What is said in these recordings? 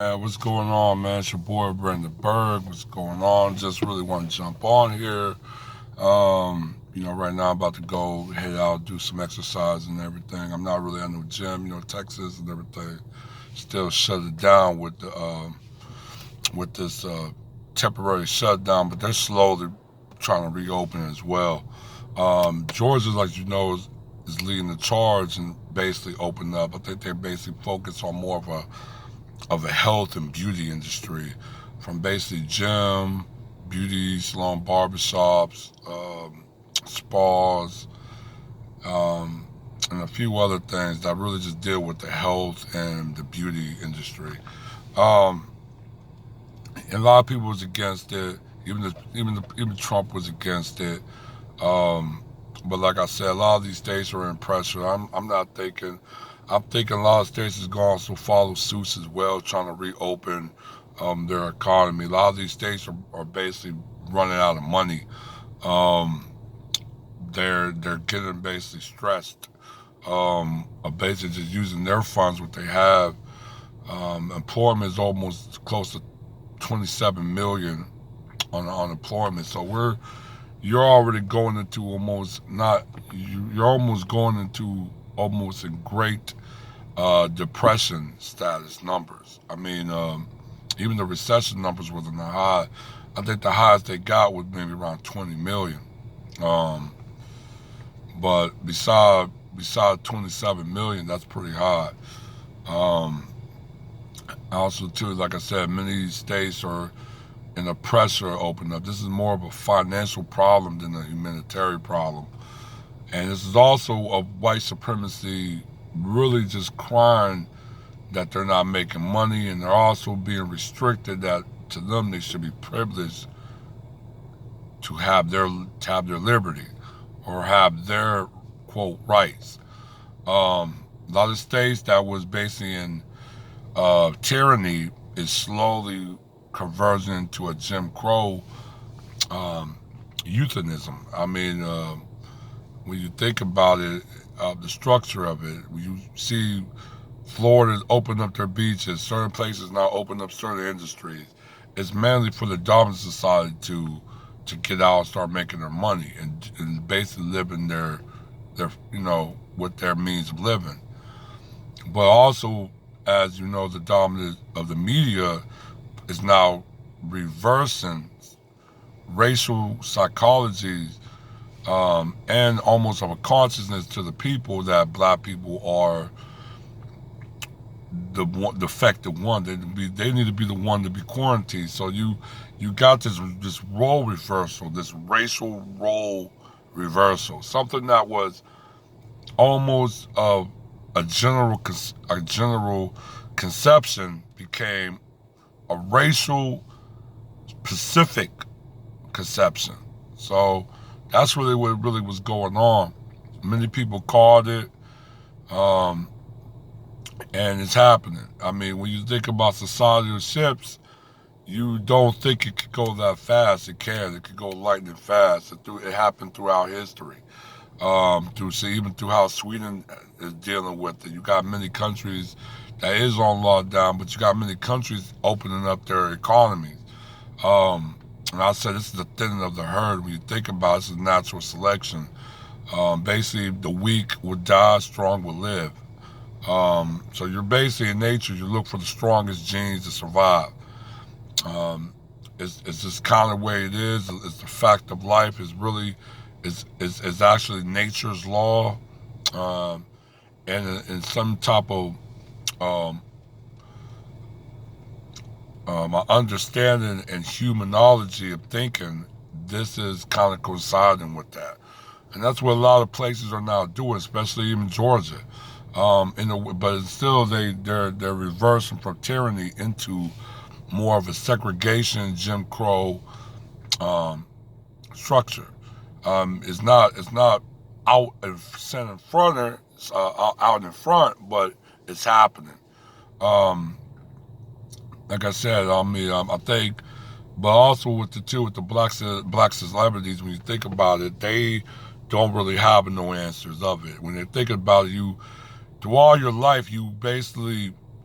What's going on, man? It's your boy Brandon Berg. What's going on? Just really want to jump on here. Right now I'm about to go head out, do some exercise and everything. I'm not really at no gym, Texas and everything. Still shut it down with this temporary shutdown, but they're slowly trying to reopen as well. Georgia, like is leading the charge and basically opened up. I think they basically focus on more of a health and beauty industry, from basically gym, beauty salon, barbershops, spas, um, and a few other things that really just deal with the health and the beauty industry. Um, and a lot of people was against it. Even Trump was against it. Um, but like I said, a lot of these states are in pressure. I'm not thinking. I'm thinking a lot of states is going to follow suits as well, trying to reopen their economy. A lot of these states are basically running out of money. Um, they're getting basically stressed. Of basically just using their funds, what they have. Employment is almost close to 27 million on unemployment. So you're already going into almost not you're almost going into almost in great depression status numbers. I mean, even the recession numbers wasn't that high. I think the highest they got was maybe around 20 million. Um, but beside 27 million, that's pretty high. Um, Also, too, like I said, many states are in a pressure open up. This is more of a financial problem than a humanitarian problem. And this is also of white supremacy really just crying that they're not making money, and they're also being restricted that to them they should be privileged to have their liberty or have their quote rights. A lot of states that was basically in tyranny is slowly converging into a Jim Crow um, euthanism. I mean, when you think about it, the structure of it, when you see Florida open up their beaches, certain places now open up certain industries, it's mainly for the dominant society to get out and start making their money and basically living their with their means of living. But also, as you know, the dominant of the media is now reversing racial psychology and almost of a consciousness to the people that black people are the defective one. They need to be the one to be quarantined. So you got this role reversal, this racial role reversal, something that was almost of a general conception became a racial specific conception. So that's really what really was going on. Many people called it, um, and it's happening. I mean, when you think about societal shifts, you don't think it could go that fast. It can. It could go lightning fast. It happened throughout history. Through see even through how Sweden is dealing with it. You got many countries that is on lockdown, but you got many countries opening up their economies. And I said this is the thinning of the herd. When you think about it, this is natural selection. Basically, the weak will die, strong will live. So you're basically in nature, you look for the strongest genes to survive. Um, it's just kind of way it is. It's the fact of life. Is really is actually nature's law, um, and in some type of um, understanding and humanology of thinking, this is kind of coinciding with that. And that's what a lot of places are now doing, especially even Georgia. But still, they're reversing from tyranny into more of a segregation, Jim Crow um, structure. It's not out and sent in front, out in front, but it's happening. Um, like I said, I mean, I think, but also with the black celebrities, when you think about it, they don't really have no answers of it. When they think about it, you through all your life,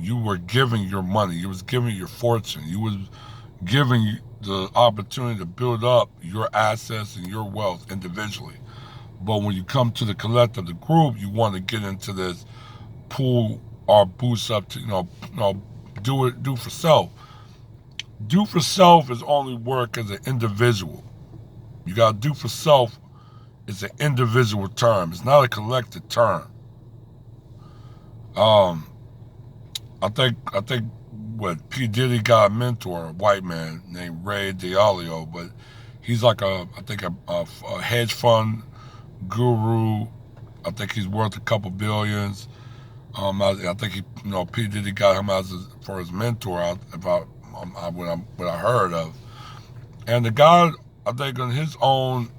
you were giving your money, you was giving your fortune, you was giving the opportunity to build up your assets and your wealth individually. But when you come to the collective, the group, you want to get into this pull our boosts up to do for self. Do for self is only work as an individual. You got to do for self is an individual term. It's not a collective term. Um, I think what P Diddy got a mentor, a white man named Ray Dalio, but he's like a hedge fund guru. I think he's worth a couple billions. I think P Diddy got him for his mentor. What I heard of, and the guy, I think in his own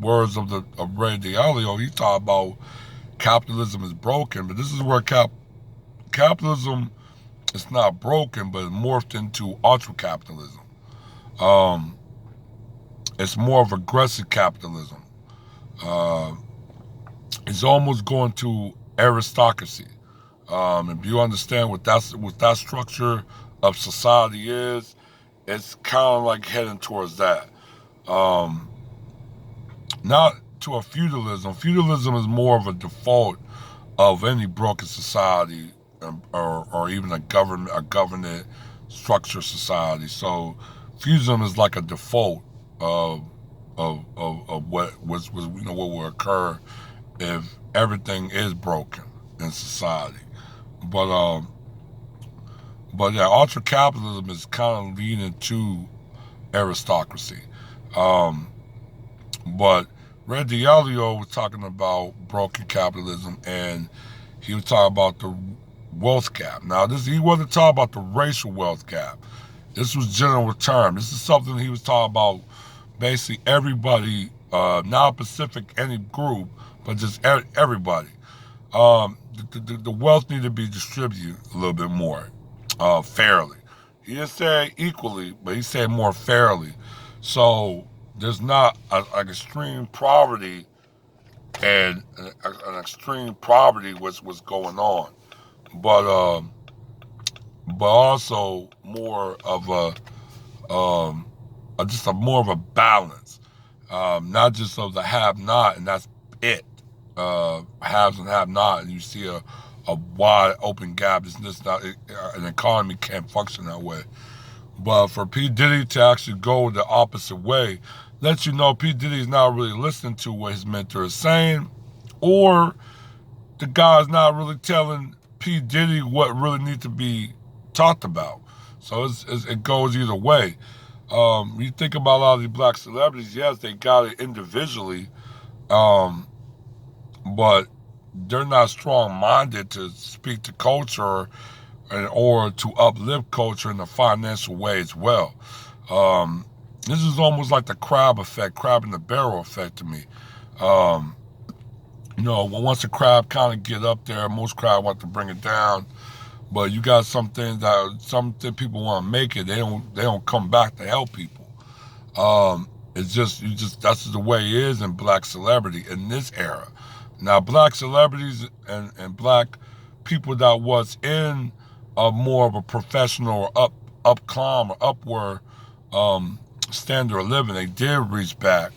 words of Ray Dalio, he talked about capitalism is broken, but this is where capitalism is not broken, but it morphed into ultra capitalism. Um, it's more of aggressive capitalism. Uh, it's almost going to aristocracy. If you understand what that structure of society is, it's kind of like heading towards that. Um, Not to a feudalism. Feudalism is more of a default of any broken society, or even a government structure society. So feudalism is like a default of of what will occur if everything is broken in society. But yeah, ultra capitalism is kind of leading to aristocracy. Um, but Red Dalio was talking about broken capitalism, and he was talking about the wealth gap. Now, this he wasn't talking about the racial wealth gap. This was general term. This is something he was talking about. Basically, everybody, not specific any group, but just everybody. The wealth need to be distributed a little bit more, fairly. He didn't say equally, but he said more fairly. So there's not an extreme poverty and an extreme poverty was going on, but also more of just a more of a balance, not just of the have not, and that's it. Haves and have not, and you see a wide open gap. It's just not an economy can't function that way. But for P Diddy to actually go the opposite way, lets you know P Diddy's not really listening to what his mentor is saying, or the guy's not really telling P Diddy what really needs to be talked about. So it goes either way. You think about a lot of these black celebrities, yes, they got it individually, um, but they're not strong-minded to speak to culture or to uplift culture in a financial way as well. Um, this is almost like the crab effect, crab in the barrel effect to me. Um, once the crab kind of get up there, most crab want to bring it down. But you got some people want to make it. They don't come back to help people. It's just that's the way it is in black celebrity in this era. Now, black celebrities and black people that was in a more of a professional or up climb or upward um, standard of living, they did reach back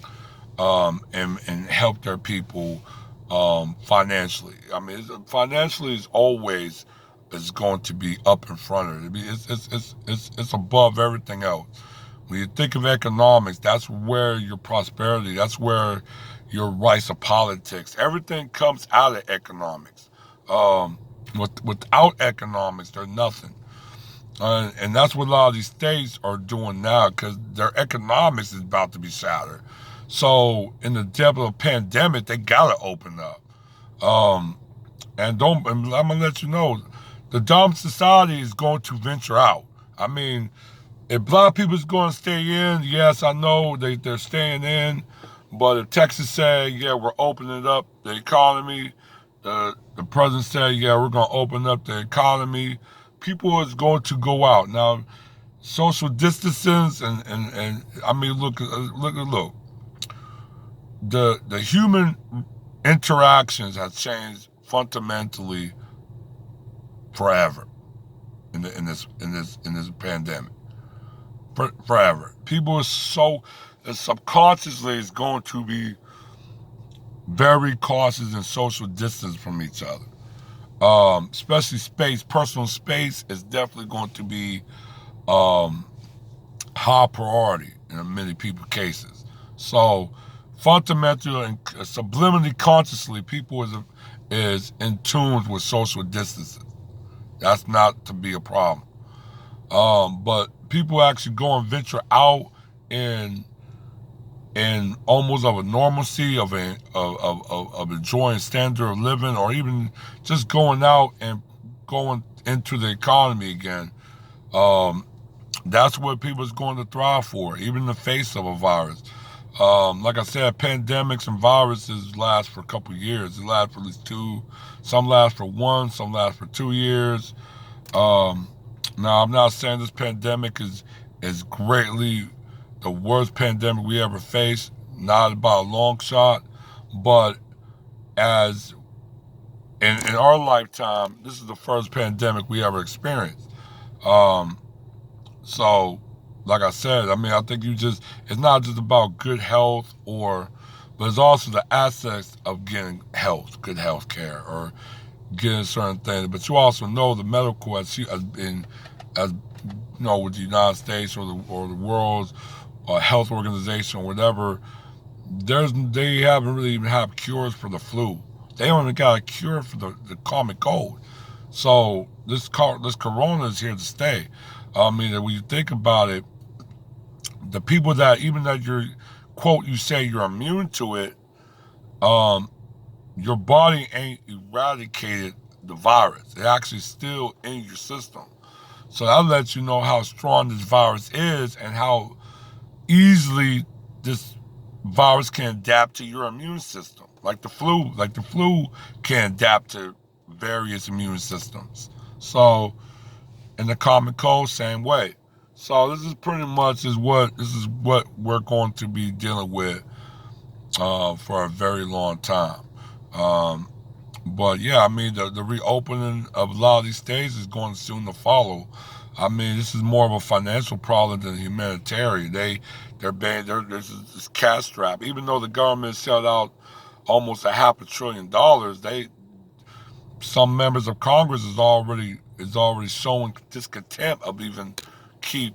and help their people financially. I mean, financially is always is going to be up in front of it. I mean, it's above everything else. When you think of economics, that's where your prosperity, that's where your rights of politics, everything comes out of economics. Um, without economics, there's nothing. And that's what a lot of these states are doing now because their economics is about to be shattered. So in the depth of a pandemic, they gotta open up. Um, and I'm gonna let you know, the dumb society is going to venture out. I mean, if black people is going to stay in, yes, I know they're staying in. But if Texas said, yeah, we're opening up the economy, the president said, yeah, we're going to open up the economy, people is going to go out. Now, social distancing and I mean, look. The human interactions have changed fundamentally forever in this pandemic. Forever. People are so subconsciously is going to be very cautious and social distance from each other. Especially space, personal space is definitely going to be um, high priority in many people cases. So fundamentally and subliminally consciously, people is in tune with social distances. That's not to be a problem. But people actually go and venture out in almost of a normalcy of enjoying standard of living, or even just going out and going into the economy again. Um, that's what people is going to thrive for, even in the face of a virus. Like I said, pandemics and viruses last for a couple of years. They last for at least two. Some last for one. Some last for 2 years. Um, Now, I'm not saying this pandemic is greatly the worst pandemic we ever faced. Not by a long shot, but as in our lifetime, this is the first pandemic we ever experienced. Um, so, like I said, I mean, I think it's not just about good health but it's also the aspects of getting good health care, or getting certain things. But you also know the medical has been, as you know, with the United States or the world's health organization or whatever, they haven't really even had cures for the flu. They only got a cure for the common cold. So this corona is here to stay. I mean, when you think about it, the people that, even that you're, quote, you say you're immune to it, um, your body ain't eradicated the virus. It's actually still in your system. So that lets you know how strong this virus is and how easily this virus can adapt to your immune system. Like the flu can adapt to various immune systems. So, in the common cold, same way. So this is pretty much this is what we're going to be dealing with for a very long time. Um, but yeah, I mean the reopening of a lot of these states is going soon to follow. I mean, this is more of a financial problem than humanitarian. There's this cash strap. Even though the government shelled out almost $500 billion, some members of Congress is already showing discontent of even keep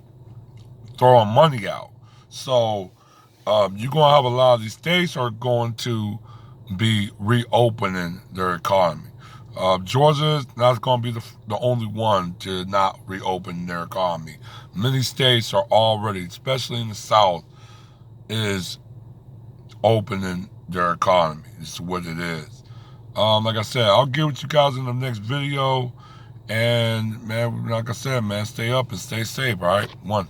throwing money out. So you're gonna have a lot of these states are going to be reopening their economy. Georgia is not going to be the only one to not reopen their economy. Many states are already, especially in the South, is opening their economy. It's what it is. Like I said, I'll get with you guys in the next video. And man, like I said, man, stay up and stay safe. All right, one.